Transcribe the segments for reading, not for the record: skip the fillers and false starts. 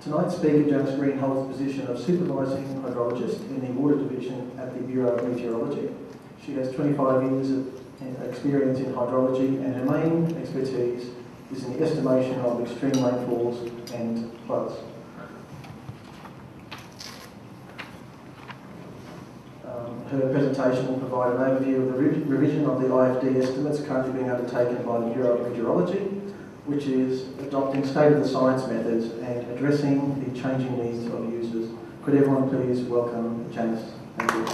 Tonight's speaker, Janice, holds the position of Supervising Hydrologist in the Water Division at the Bureau of Meteorology. She has 25 years of experience in hydrology, and her main expertise is in the estimation of extreme rainfalls and floods. Her presentation will provide an overview of the revision of the IFD estimates currently being undertaken by the Bureau of Meteorology, which is adopting state-of-the-science methods and addressing the changing needs of users. Could everyone please welcome Janice? Thank you.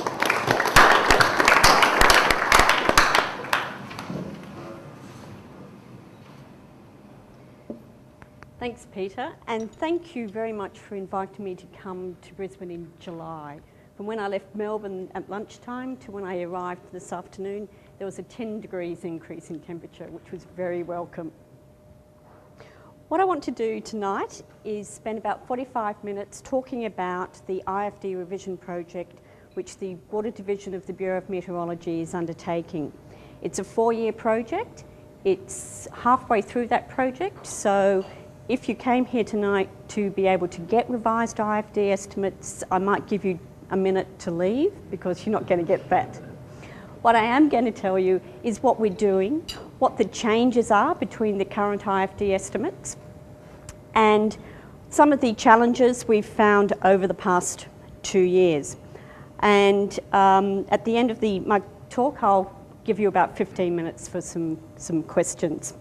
Thanks, Peter, and thank you very much for inviting me to come to Brisbane in July. From when I left Melbourne at lunchtime to when I arrived this afternoon, there was a 10 degrees increase in temperature, which was very welcome. What I want to do tonight is spend about 45 minutes talking about the IFD revision project, which the Water Division of the Bureau of Meteorology is undertaking. It's a 4-year project. It's halfway through that project, so if you came here tonight to be able to get revised IFD estimates, I might give you a minute to leave because you're not going to get that. What I am going to tell you is what we're doing, what the changes are between the current IFD estimates, and some of the challenges we've found over the past 2 years. And at the end of my talk, I'll give you about 15 minutes for some questions.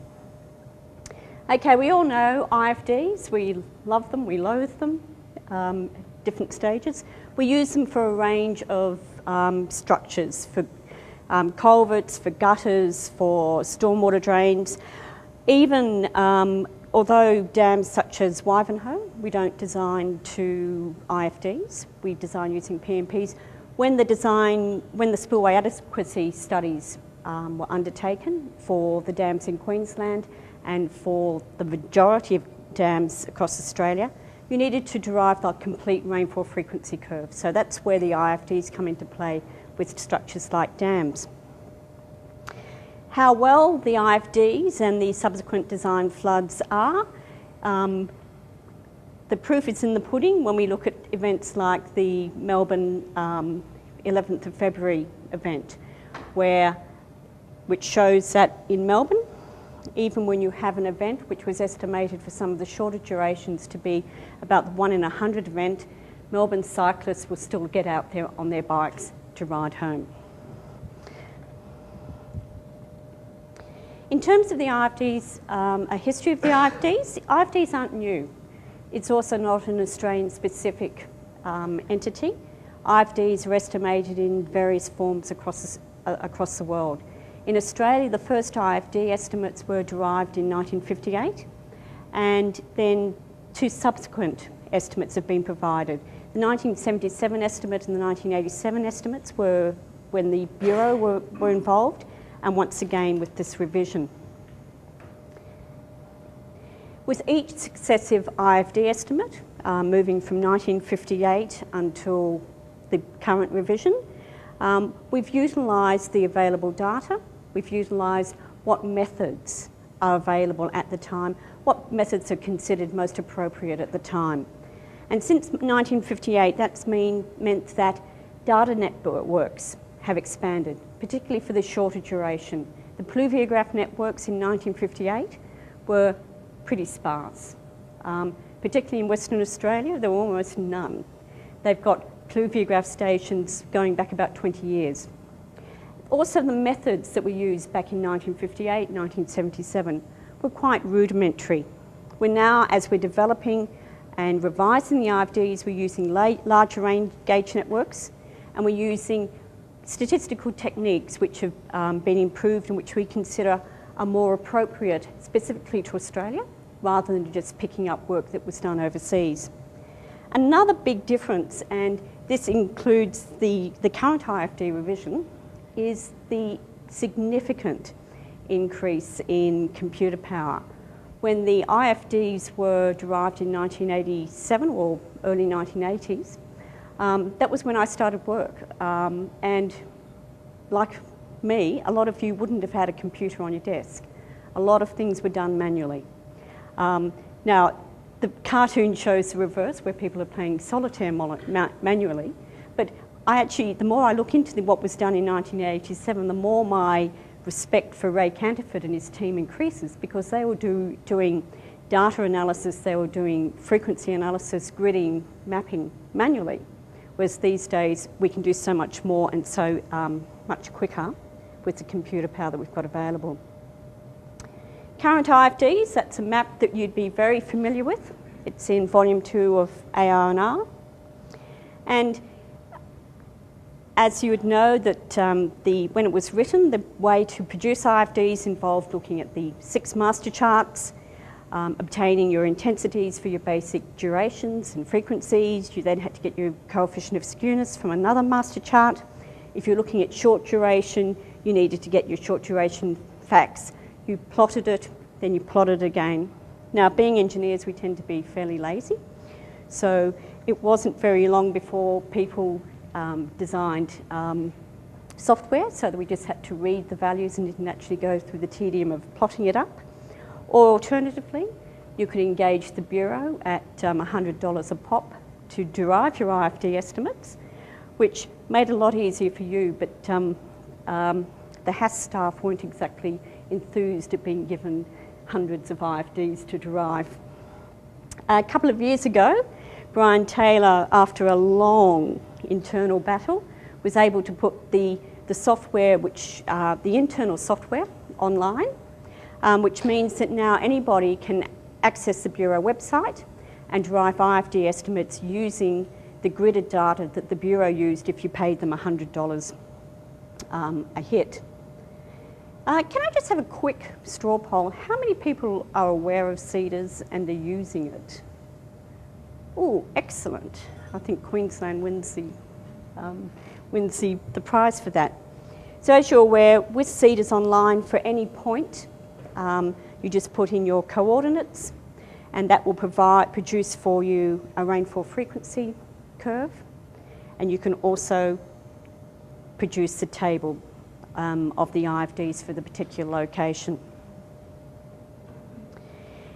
Okay, we all know IFDs. We love them, we loathe them, different stages. We use them for a range of structures, for culverts, for gutters, for stormwater drains. Even although dams such as Wivenhoe, we don't design to IFDs, we design using PMPs. When the spillway adequacy studies were undertaken for the dams in Queensland and for the majority of dams across Australia, you needed to derive the complete rainfall frequency curve. So that's where the IFDs come into play with structures like dams. How well the IFDs and the subsequent design floods are, the proof is in the pudding when we look at events like the Melbourne 11th of February event, which shows that in Melbourne, even when you have an event which was estimated for some of the shorter durations to be about the 1 in 100 event, Melbourne cyclists will still get out there on their bikes to ride home. In terms of the IFDs, a history of the IFDs aren't new. It's also not an Australian-specific entity. IFDs are estimated in various forms across the world. In Australia, the first IFD estimates were derived in 1958, and then 2 subsequent estimates have been provided. The 1977 estimate and the 1987 estimates were when the Bureau were involved, and once again with this revision. With each successive IFD estimate, moving from 1958 until the current revision, we've utilised the available data. We've utilised what methods are available at the time, what methods are considered most appropriate at the time. And since 1958, that's meant that data networks have expanded, particularly for the shorter duration. The pluviograph networks in 1958 were pretty sparse. Particularly in Western Australia, there were almost none. They've got pluviograph stations going back about 20 years. Also, the methods that were used back in 1958, 1977 were quite rudimentary. We're now, as we're developing and revising the IFDs, we're using larger range gauge networks, and we're using statistical techniques which have been improved and which we consider are more appropriate specifically to Australia, rather than just picking up work that was done overseas. Another big difference, and this includes the current IFD revision, is the significant increase in computer power. When the IFDs were derived in 1987 or early 1980s, that was when I started work. And like me, a lot of you wouldn't have had a computer on your desk. A lot of things were done manually. Now, the cartoon shows the reverse, where people are playing solitaire manually. But the more I look into what was done in 1987, the more my respect for Ray Canterford and his team increases, because they were doing data analysis, they were doing frequency analysis, gridding, mapping manually, whereas these days we can do so much more and so much quicker with the computer power that we've got available. Current IFDs, that's a map that you'd be very familiar with. It's in volume 2 of AR&R. And as you would know, that when it was written, the way to produce IFDs involved looking at the 6 master charts, obtaining your intensities for your basic durations and frequencies. You then had to get your coefficient of skewness from another master chart. If you're looking at short duration, you needed to get your short duration facts. You plotted it, then you plotted it again. Now, being engineers, we tend to be fairly lazy. So it wasn't very long before people designed software, so that we just had to read the values and didn't actually go through the tedium of plotting it up. Or alternatively, you could engage the Bureau at $100 a pop to derive your IFD estimates, which made it a lot easier for you, but the HAS staff weren't exactly enthused at being given hundreds of IFDs to derive. A couple of years ago, Brian Taylor, after a long internal battle, was able to put the software, the internal software, online, which means that now anybody can access the Bureau website and derive IFD estimates using the gridded data that the Bureau used if you paid them $100 a hit. Can I just have a quick straw poll? How many people are aware of CEDARS and are using it? Oh, excellent. I think Queensland wins the prize for that. So as you're aware, with CEDARS Online, for any point, you just put in your coordinates, and that will produce for you a rainfall frequency curve, and you can also produce the table of the IFDs for the particular location.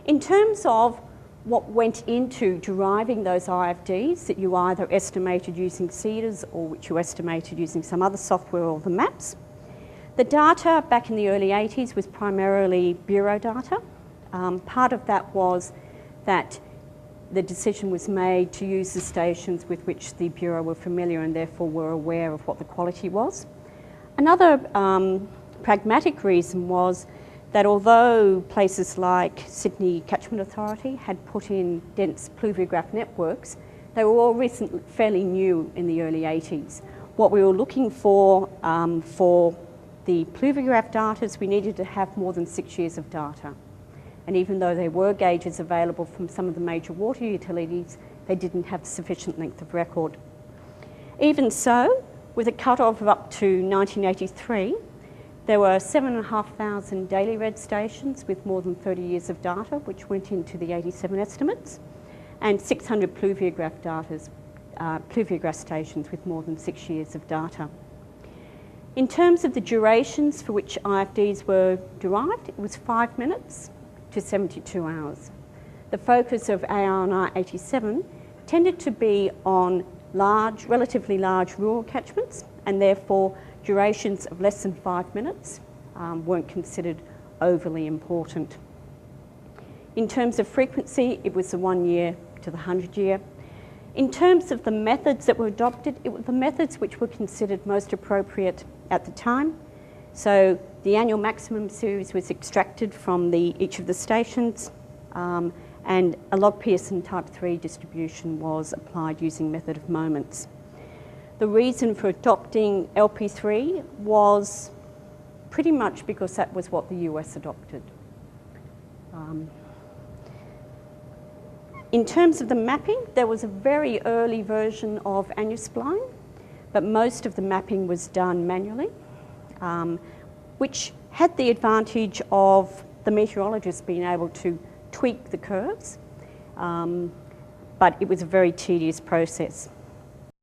In terms of what went into deriving those IFDs that you either estimated using CEDARS or which you estimated using some other software or the maps, the data back in the early 80s was primarily Bureau data. Part of that was that the decision was made to use the stations with which the Bureau were familiar and therefore were aware of what the quality was. Another pragmatic reason was that although places like Sydney Catchment Authority had put in dense pluviograph networks, they were all fairly new in the early 80s. What we were looking for the pluviograph data, we needed to have more than 6 years of data. And even though there were gauges available from some of the major water utilities, they didn't have sufficient length of record. Even so, with a cut-off of up to 1983, there were 7,500 daily read stations with more than 30 years of data, which went into the 87 estimates, and 600 pluviograph stations with more than 6 years of data. In terms of the durations for which IFDs were derived, it was 5 minutes to 72 hours. The focus of AR&R 87 tended to be on relatively large rural catchments, and therefore durations of less than 5 minutes weren't considered overly important. In terms of frequency, it was the 1 year to the 100 year. In terms of the methods that were adopted, it were the methods which were considered most appropriate at the time. So the annual maximum series was extracted from each of the stations, and a log Pearson type 3 distribution was applied using method of moments. The reason for adopting LP3 was pretty much because that was what the US adopted. In terms of the mapping, there was a very early version of Annuspline, but most of the mapping was done manually, which had the advantage of the meteorologist being able to tweak the curves, but it was a very tedious process.